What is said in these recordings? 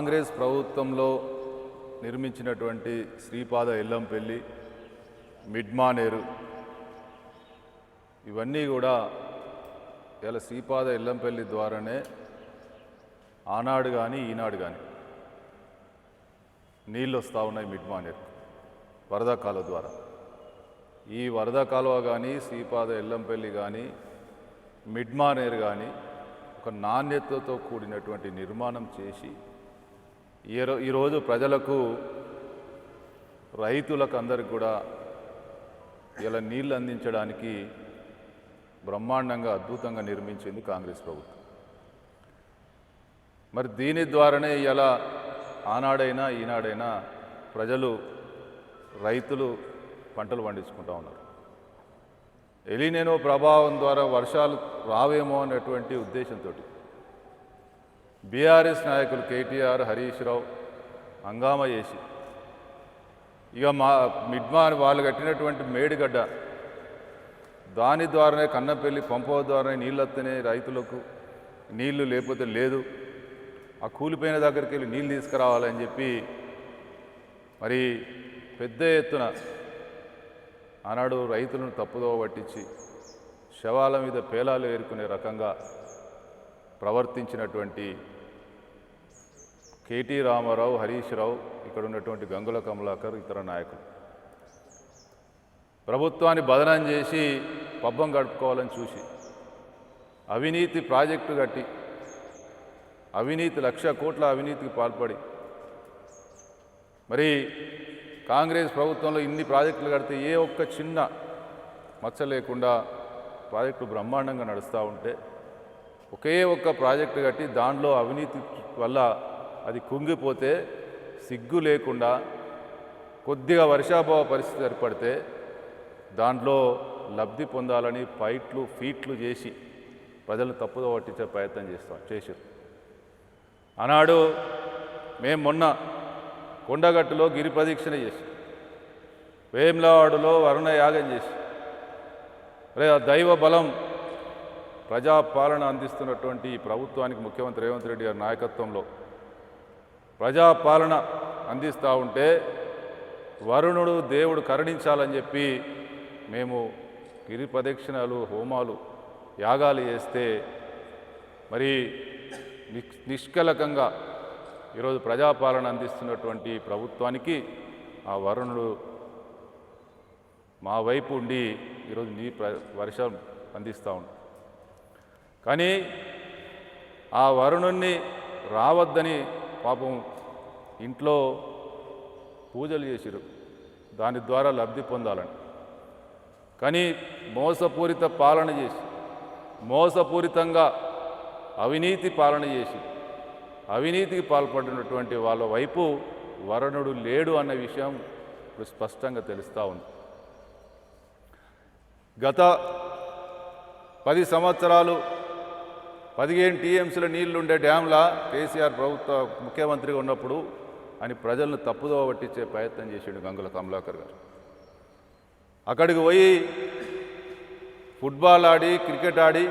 కాంగ్రెస్ ప్రభుత్వంలో నిర్మించినటువంటి శ్రీపాద ఎల్లంపల్లి, మిడ్మానేరు ఇవన్నీ కూడా ఇలా శ్రీపాద ఎల్లంపల్లి ద్వారానే ఆనాడు కానీ ఈనాడు కానీ నీళ్ళు వస్తూ ఉన్నాయి. మిడ్మానేరు వరద కాలువ ద్వారా ఈ వరద కాలువ కానీ శ్రీపాద ఎల్లంపల్లి కానీ మిడ్మానేరు కానీ ఒక నాణ్యతతో కూడినటువంటి నిర్మాణం చేసి ఈరోజు ప్రజలకు, రైతులకు అందరికి కూడా ఇలా నీళ్ళు అందించడానికి బ్రహ్మాండంగా అద్భుతంగా నిర్మించింది కాంగ్రెస్ ప్రభుత్వం. మరి దీని ద్వారానే ఇలా ఆనాడైనా ఈనాడైనా ప్రజలు, రైతులు పంటలు పండించుకుంటూ ఉన్నారు. ఎలినో ప్రభావం ద్వారా వర్షాలు రావేమో అనేటువంటి ఉద్దేశంతో బీఆర్ఎస్ నాయకులు కేటీఆర్, హరీష్ రావు హంగామా చేసి ఇక వాళ్ళు కట్టినటువంటి మేడిగడ్డ దాని ద్వారానే కన్నపల్లి పంప ద్వారానే నీళ్ళు వస్తేనే రైతులకు నీళ్లు, లేకపోతే లేదు, ఆ కూలిపోయిన దగ్గరికి వెళ్ళి నీళ్ళు తీసుకురావాలని చెప్పి మరి పెద్ద ఎత్తున ఆనాడు రైతులను తప్పుదోవ పట్టించి శవాల మీద పేలాలు ఏరుకునే రకంగా ప్రవర్తించినటువంటి కేటీ రామారావు, హరీష్ రావు, ఇక్కడ ఉన్నటువంటి గంగుల కమలాకర్, ఇతర నాయకులు ప్రభుత్వాన్ని బదనం చేసి పబ్బం గడుపుకోవాలని చూసి అవినీతి ప్రాజెక్టు కట్టి అవినీతి 1,00,000 కోట్ల అవినీతికి పాల్పడి మరి కాంగ్రెస్ ప్రభుత్వంలో ఇన్ని ప్రాజెక్టులు కడితే ఏ ఒక్క చిన్న మచ్చ లేకుండా ప్రాజెక్టు బ్రహ్మాండంగా నడుస్తూ ఉంటే ఒకే ఒక్క ప్రాజెక్టు కట్టి దానిలో అవినీతి వల్ల అది కుంగిపోతే సిగ్గు లేకుండా కొద్దిగా వర్షాభావ పరిస్థితి ఏర్పడితే దాంట్లో లబ్ధి పొందాలని ఫీట్లు చేసి ప్రజలను తప్పుదో పట్టించే ప్రయత్నం చేశారు. ఆనాడు మేము మొన్న కొండగట్టులో గిరి ప్రదక్షిణ చేసి, వేములవాడలో వరుణ యాగం చేసి, దైవ బలం ప్రజాపాలన అందిస్తున్నటువంటి ఈ ప్రభుత్వానికి ముఖ్యమంత్రి రేవంత్ రెడ్డి గారి నాయకత్వంలో ప్రజాపాలన అందిస్తూ ఉంటే వరుణుడు దేవుడు కరుణించాలని చెప్పి మేము గిరి ప్రదక్షిణలు, హోమాలు, యాగాలు చేస్తే మరి నిష్కలకంగా ఈరోజు ప్రజాపాలన అందిస్తున్నటువంటి ప్రభుత్వానికి ఆ వరుణుడు మా వైపు ఉండి ఈరోజు వర్షం అందిస్తూ ఉంటాం. కానీ ఆ వరుణుణ్ణి రావద్దని పాపం ఇంట్లో పూజలు చేసిరు దాని ద్వారా లబ్ధి పొందాలని. కానీ మోసపూరిత పాలన చేసి, మోసపూరితంగా అవినీతి పాలన చేసి అవినీతికి పాల్పడినటువంటి వాళ్ళ వైపు వరుణుడు లేడు అన్న విషయం ఇప్పుడు స్పష్టంగా తెలుస్తూ ఉంది. గత 10 సంవత్సరాలు 15 టీఎంసీల నీళ్లుండే డ్యాంలా కేసీఆర్ ప్రభుత్వ ముఖ్యమంత్రిగా ఉన్నప్పుడు అని ప్రజలను తప్పుదోవ పట్టించే ప్రయత్నం చేసాడు గంగుల కమలాకర్ గారు. అక్కడికి పోయి ఫుట్బాల్ ఆడి, క్రికెట్ ఆడి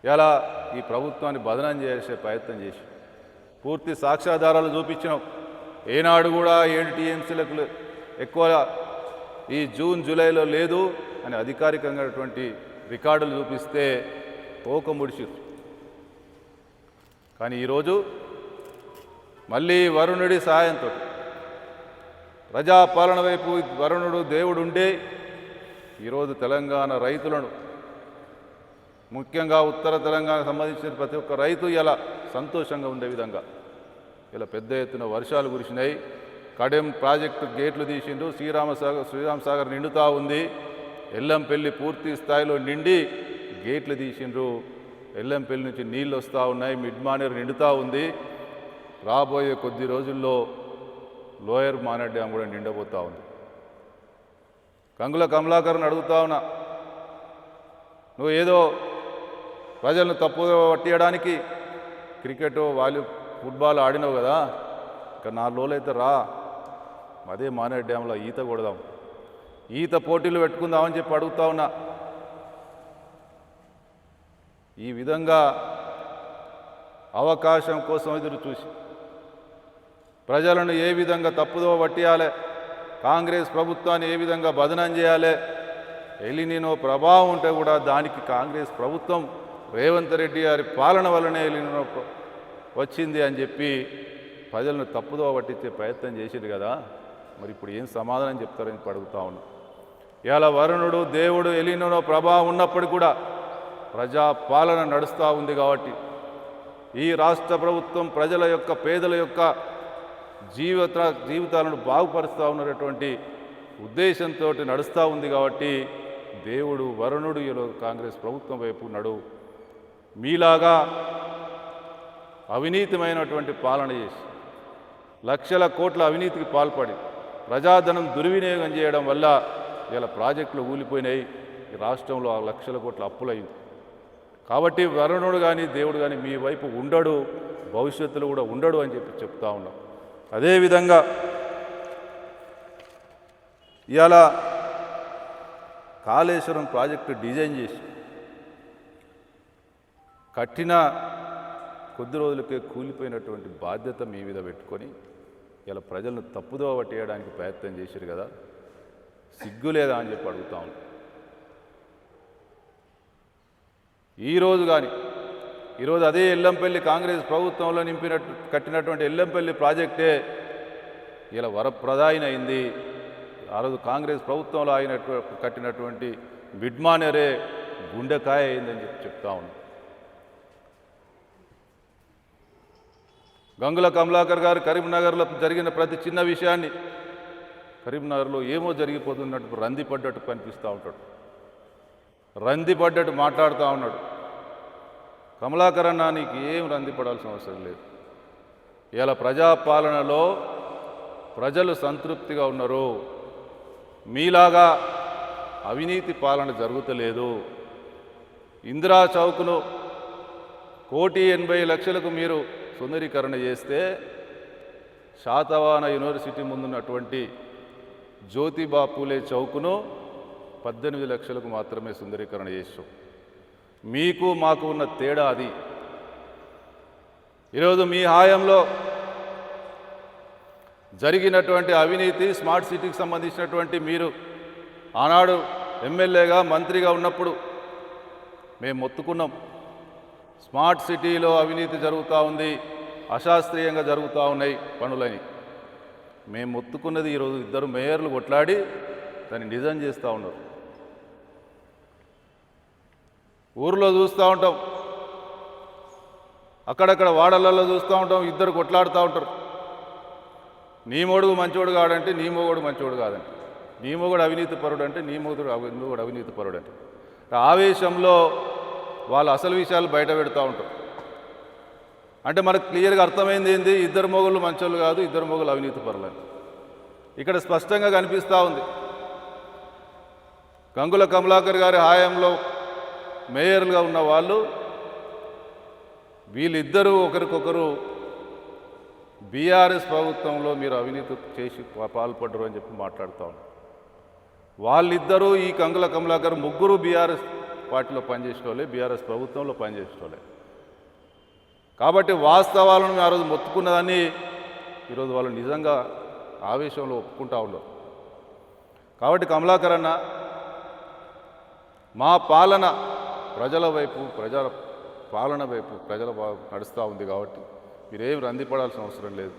ఇలా ఈ ప్రభుత్వాన్ని బదనం చేసే ప్రయత్నం చేసి పూర్తి సాక్ష్యాధారాలు చూపించినాం. ఏనాడు కూడా 7 టీఎంసీలకు ఎక్కువ ఈ జూన్ జూలైలో లేదు అని అధికారికంగాటువంటి రికార్డులు చూపిస్తే తోక ముడిచిరు. కానీ ఈరోజు మళ్ళీ వరుణుడి సహాయంతో ప్రజాపాలన వైపు వరుణుడు దేవుడు ఉండే ఈరోజు తెలంగాణ రైతులను, ముఖ్యంగా ఉత్తర తెలంగాణకు సంబంధించిన ప్రతి ఒక్క రైతు ఇలా సంతోషంగా ఉండే విధంగా ఇలా పెద్ద ఎత్తున వర్షాలు కురిసినాయి. కడెం ప్రాజెక్టు గేట్లు తీసిండ్రు, శ్రీరామ్ సాగర్ నిండుతూ ఉంది, ఎల్లంపల్లి పూర్తి స్థాయిలో నిండి గేట్లు తీసిండ్రు, ఎల్లంపల్లి నుంచి నీళ్ళు వస్తూ ఉన్నాయి, మిడ్మానేరు నిండుతూ ఉంది. రాబోయే కొద్ది రోజుల్లో లోయర్ మానేర్ డ్యామ్ కూడా నిండబోతూ ఉంది. గంగుల కమలాకర్ని అడుగుతా ఉన్నా, నువ్వు ఏదో ప్రజలను తప్పుగా పట్టియడానికి క్రికెట్, ఫుట్బాల్ ఆడినావు కదా, ఇక 4 రోజులైతే రా, అదే మానేర్ డ్యాంలో ఈత కొడదాం, ఈత పోటీలు పెట్టుకుందామని చెప్పి అడుగుతా ఉన్నా. ఈ విధంగా అవకాశం కోసం ఎదురు చూసి ప్రజలను ఏ విధంగా తప్పుదో పట్టియాలి, కాంగ్రెస్ ప్రభుత్వాన్ని ఏ విధంగా బదనం చేయాలి, ఎలినినో ప్రభావం ఉంటే కూడా దానికి కాంగ్రెస్ ప్రభుత్వం రేవంత్ రెడ్డి గారి పాలన వల్లనే ఎలినినో వచ్చింది అని చెప్పి ప్రజలను తప్పుదో పట్టించే ప్రయత్నం చేసింది కదా. మరి ఇప్పుడు ఏం సమాధానం చెప్తారని అడుగుతా ఉన్నా. ఇవాళ వరుణుడు దేవుడు ఎలినినో ప్రభావం ఉన్నప్పటికీ కూడా ప్రజా పాలన నడుస్తూ ఉంది కాబట్టి ఈ రాష్ట్ర ప్రభుత్వం ప్రజల యొక్క పేదల యొక్క జీవితాలను బాగుపరుస్తూ ఉన్నటువంటి ఉద్దేశంతో నడుస్తూ ఉంది కాబట్టి దేవుడు వరుణుడు ఈరోజు కాంగ్రెస్ ప్రభుత్వం వైపు ఉన్నాడు. మీలాగా అవినీతిమైనటువంటి పాలన చేసి లక్షల కోట్ల అవినీతికి పాల్పడి ప్రజాధనం దుర్వినియోగం చేయడం వల్ల ఇలా ప్రాజెక్టులు ఊలిపోయినాయి. ఈ రాష్ట్రంలో ఆ లక్షల కోట్ల అప్పులైంది. కాబట్టి వరుణుడు కానీ దేవుడు కానీ మీ వైపు ఉండడు, భవిష్యత్తులో కూడా ఉండడు అని చెప్పి చెప్తా ఉన్నాం. అదేవిధంగా ఇవాళ కాళేశ్వరం ప్రాజెక్టు డిజైన్ చేసి కట్టిన కొద్ది రోజులకే కూలిపోయినటువంటి బాధ్యత మీ మీద పెట్టుకొని ఇలా ప్రజలను తప్పుదో పట్టేయడానికి ప్రయత్నం చేశారు కదా, సిగ్గు లేదా అని చెప్పి అడుగుతా ఉన్నాం. ఈరోజు కానీ ఈరోజు అదే ఎల్లంపల్లి కాంగ్రెస్ ప్రభుత్వంలో కట్టినటువంటి ఎల్లంపల్లి ప్రాజెక్టే ఇలా వరప్రదాయిని అయింది. ఆ రోజు కాంగ్రెస్ ప్రభుత్వంలో కట్టినటువంటి మిడ్మానరే గుండెకాయ అయిందని చెప్పి చెప్తా ఉన్నాం. గంగుల కమలాకర్ గారు కరీంనగర్లో జరిగిన ప్రతి చిన్న విషయాన్ని కరీంనగర్లో ఏమో జరిగిపోతున్నట్టు రంది పడ్డట్టు కనిపిస్తూ ఉంటాడు, రంది పడ్డట్టు మాట్లాడుతూ ఉన్నాడు. కమలాకర్ అన్న నీకు ఏం రంది పడాల్సిన అవసరం లేదు. ఇలా ప్రజాపాలనలో ప్రజలు సంతృప్తిగా ఉన్నారు. మీలాగా అవినీతి పాలన జరుగుతలేదు. ఇందిరా చౌక్ను 1,80,00,000కు మీరు సుందరీకరణ చేస్తే శాతవాహన యూనివర్సిటీ ముందున్నటువంటి జ్యోతిబా పూలే చౌక్ను 18 లక్షలకు మాత్రమే సుందరీకరణ చేసాం. మీకు మాకు ఉన్న తేడా అది. ఈరోజు మీ హాయంలో జరిగినటువంటి అవినీతి, స్మార్ట్ సిటీకి సంబంధించినటువంటి మీరు ఆనాడు ఎమ్మెల్యేగా మంత్రిగా ఉన్నప్పుడు మేము మొత్తుకున్నాం, స్మార్ట్ సిటీలో అవినీతి జరుగుతూ ఉంది, అశాస్త్రీయంగా జరుగుతూ ఉన్నాయి పనులని. మేము మొత్తుకున్నది ఈరోజు ఇద్దరు మేయర్లు కొట్లాడి దాన్ని నిజం చేస్తూ ఉన్నారు. ఊర్లో చూస్తూ ఉంటాం, అక్కడక్కడ వాడలలో చూస్తూ ఉంటాం, ఇద్దరు కొట్లాడుతూ ఉంటారు. నీ మొడుగు మంచోడు కాడంటే నీ మొగుడు మంచోడు కాదంటే, నీ మొగుడు అవినీతి పరుడు అంటే నీ మొగుడు అవినీతి పరుడు అంటే ఆవేశంలో వాళ్ళు అసలు విషయాలు బయట పెడతా ఉంటారు. అంటే మనకు క్లియర్గా అర్థమైంది ఏంది, ఇద్దరు మొగుళ్ళు మంచోళ్ళు కాదు, ఇద్దరు మొగుళ్ళు అవినీతి పరులని ఇక్కడ స్పష్టంగా కనిపిస్తూ ఉంది. గంగుల కమలాకర్ గారి హాయంలో మేయర్లుగా ఉన్న వాళ్ళు వీళ్ళిద్దరూ ఒకరికొకరు బీఆర్ఎస్ ప్రభుత్వంలో మీరు అవినీతి చేసి పాల్పడ్డరు అని చెప్పి మాట్లాడుతూ ఉన్నారు. వాళ్ళిద్దరూ ఈ గంగుల కమలాకర్ ముగ్గురు బీఆర్ఎస్ పార్టీలో పనిచేసిన వాళ్ళే, బీఆర్ఎస్ ప్రభుత్వంలో పనిచేసిన వాళ్ళే. కాబట్టి వాస్తవాలను ఆ రోజు మొత్తుకున్నదాన్ని ఈరోజు వాళ్ళు నిజంగా ఆవేశంలో ఒప్పుకుంటా ఉన్నారు. కాబట్టి కమలాకర్ అన్న, మా పాలన ప్రజల వైపు, ప్రజల పాలన వైపు ప్రజల నడుస్తూ ఉంది కాబట్టి మీరేం రందిపడాల్సిన అవసరం లేదు.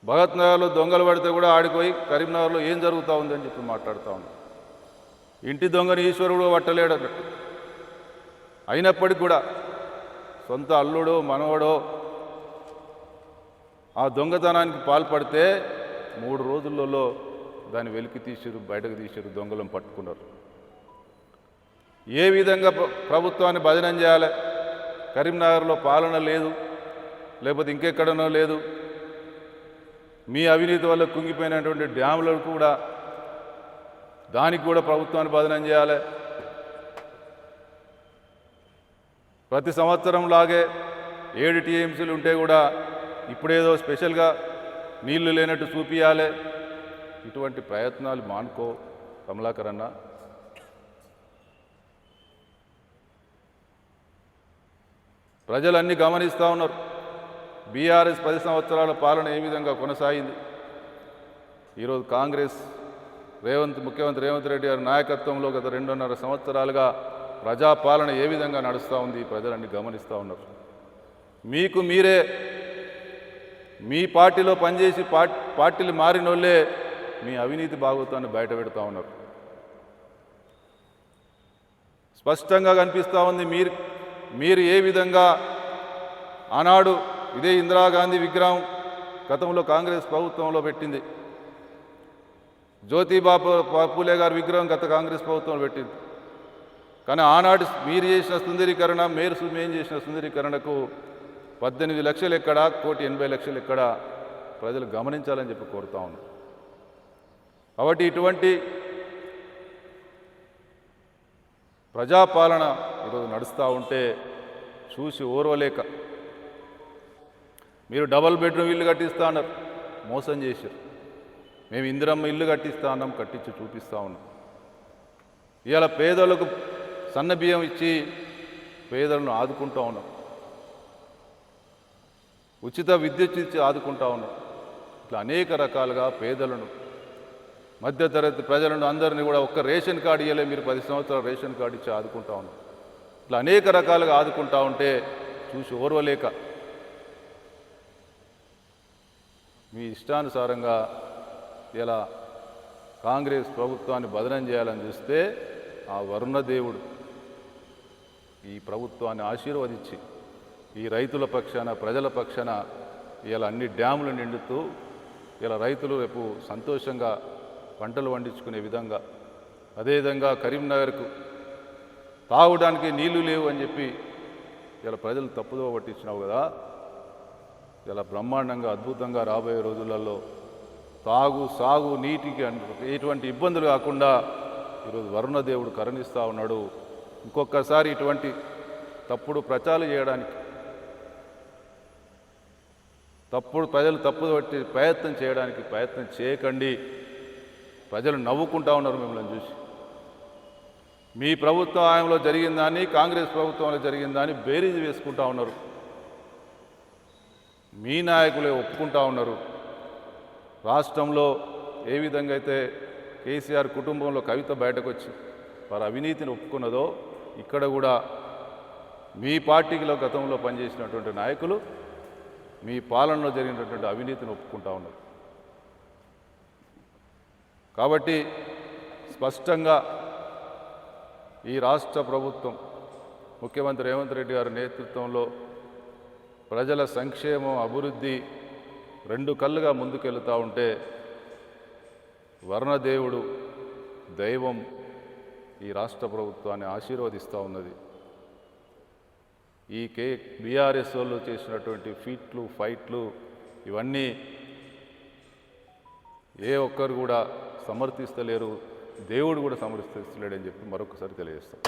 భగత్ నగర్లో దొంగలు పడితే కూడా ఆడిపోయి కరీంనగర్లో ఏం జరుగుతూ ఉందని చెప్పి మాట్లాడుతూ ఉన్నాం. ఇంటి దొంగని ఈశ్వరుడు పట్టలేడు అన్నట్టు. అయినప్పటికీ కూడా సొంత అల్లుడో మనవడో ఆ దొంగతనానికి పాల్పడితే 3 రోజులలో దాన్ని వెలికి తీసిరు, బయటకు తీసిరు, దొంగలను పట్టుకున్నారు. ఏ విధంగా ప్రభుత్వాన్ని భజనం చేయాలి? కరీంనగర్లో పాలన లేదు, లేకపోతే ఇంకెక్కడనో లేదు. మీ అవినీతి వల్ల కుంగిపోయినటువంటి డ్యాములకు కూడా దానికి కూడా ప్రభుత్వాన్ని భజనం చేయాలి. ప్రతి సంవత్సరం లాగే 7 టీఎంసీలు ఉంటే కూడా ఇప్పుడేదో స్పెషల్గా నీళ్లు లేనట్టు చూపియాలి. ఇటువంటి ప్రయత్నాలు మానుకో కమలాకర్ అన్న. ప్రజలన్నీ గమనిస్తూ ఉన్నారు. బీఆర్ఎస్ 10 సంవత్సరాల పాలన ఏ విధంగా కొనసాగింది. ఈరోజు కాంగ్రెస్ ముఖ్యమంత్రి రేవంత్ రెడ్డి గారి నాయకత్వంలో గత 2.5 సంవత్సరాలుగా ప్రజాపాలన ఏ విధంగా నడుస్తూ ఉంది ప్రజలన్నీ గమనిస్తూ ఉన్నారు. మీకు మీరే మీ పార్టీలో పనిచేసి పార్టీలు మారినోళ్ళే మీ అవినీతి భాగోతాన్ని బయట పెడతా ఉన్నారు. స్పష్టంగా కనిపిస్తూ ఉంది. మీరు ఏ విధంగా ఆనాడు ఇదే ఇందిరాగాంధీ విగ్రహం గతంలో కాంగ్రెస్ ప్రభుత్వంలో పెట్టింది, జ్యోతిబా పూలే గారి విగ్రహం గత కాంగ్రెస్ ప్రభుత్వంలో పెట్టింది. కానీ ఆనాడు మీరు చేసిన సుందరీకరణ మేము చేసిన సుందరీకరణకు 18 లక్షలు ఎక్కడ, 1,80,00,000 ఎక్కడ ప్రజలు గమనించాలని చెప్పి కోరుతా ఉన్నాం. కాబట్టి ఇటువంటి ప్రజాపాలన ఈరోజు నడుస్తూ ఉంటే చూసి ఓర్వలేక మీరు డబల్ బెడ్రూమ్ ఇల్లు కట్టిస్తా అన్నారు, మోసం చేశారు. మేము ఇందిరమ్మ ఇల్లు కట్టిస్తా ఉన్నాం, కట్టించి చూపిస్తూ ఉన్నాం. ఇవాళ పేదలకు సన్న బియ్యం ఇచ్చి పేదలను ఆదుకుంటూ ఉన్నాం, ఉచిత విద్యుత్ ఇచ్చి ఆదుకుంటా ఉన్నాం. ఇట్లా అనేక రకాలుగా పేదలను, మధ్యతరగతి ప్రజలను అందరినీ కూడా ఒక్క రేషన్ కార్డు ఇవ్వలే, మీరు 10 సంవత్సరాలు రేషన్ కార్డు ఇచ్చి ఆదుకుంటా ఉన్నాం. ఇట్లా అనేక రకాలుగా ఆదుకుంటా ఉంటే చూసి ఓర్వలేక మీ ఇష్టానుసారంగా ఇలా కాంగ్రెస్ ప్రభుత్వాన్ని బదనం చేయాలని చూస్తే ఆ వరుణదేవుడు ఈ ప్రభుత్వాన్ని ఆశీర్వదించి ఈ రైతుల పక్షాన ప్రజల పక్షాన ఇలా అన్ని డ్యాములు నిండుతూ ఇలా రైతులు రేపు సంతోషంగా పంటలు పండించుకునే విధంగా, అదేవిధంగా కరీంనగర్కు తాగడానికి నీళ్లు లేవు అని చెప్పి ఇలా ప్రజలు తప్పుదో పట్టించినావు కదా. ఇలా బ్రహ్మాండంగా అద్భుతంగా రాబోయే రోజులలో సాగు నీటికి ఎటువంటి ఇబ్బందులు కాకుండా ఈరోజు వరుణదేవుడు కరుణిస్తూ ఉన్నాడు. ఇంకొకసారి ఇటువంటి తప్పుడు ప్రచారం చేయడానికి, ప్రజలు తప్పుదో పట్టి ప్రయత్నం చేయకండి. ప్రజలు నవ్వుకుంటా ఉన్నారు మిమ్మల్ని చూసి. మీ ప్రభుత్వ హయాంలో జరిగిందాన్ని కాంగ్రెస్ ప్రభుత్వంలో జరిగిందాన్ని బేరీజు వేసుకుంటా ఉన్నారు. మీ నాయకులే ఒప్పుకుంటా ఉన్నారు. రాష్ట్రంలో ఏ విధంగా అయితే కేసీఆర్ కుటుంబంలో కవిత బయటకు వచ్చి వారి అవినీతిని ఒప్పుకున్నదో, ఇక్కడ కూడా మీ పార్టీలో గతంలో పనిచేసినటువంటి నాయకులు మీ పాలనలో జరిగినటువంటి అవినీతిని ఒప్పుకుంటా ఉన్నారు. కాబట్టి స్పష్టంగా ఈ రాష్ట్ర ప్రభుత్వం ముఖ్యమంత్రి రేవంత్ రెడ్డి గారి నేతృత్వంలో ప్రజల సంక్షేమం అభివృద్ధి రెండు కళ్ళుగా ముందుకెళ్తూ ఉంటే వరుణదేవుడు దైవం ఈ రాష్ట్ర ప్రభుత్వాన్ని ఆశీర్వదిస్తూ ఉన్నది. ఈ బీఆర్ఎస్ వాళ్ళు చేసినటువంటి ఫైట్లు ఇవన్నీ ఏ ఒక్కరు కూడా సమర్థిస్తలేరు, దేవుడు కూడా సమర్థిస్తలేడని చెప్పి మరొకసారి తెలియజేస్తాం.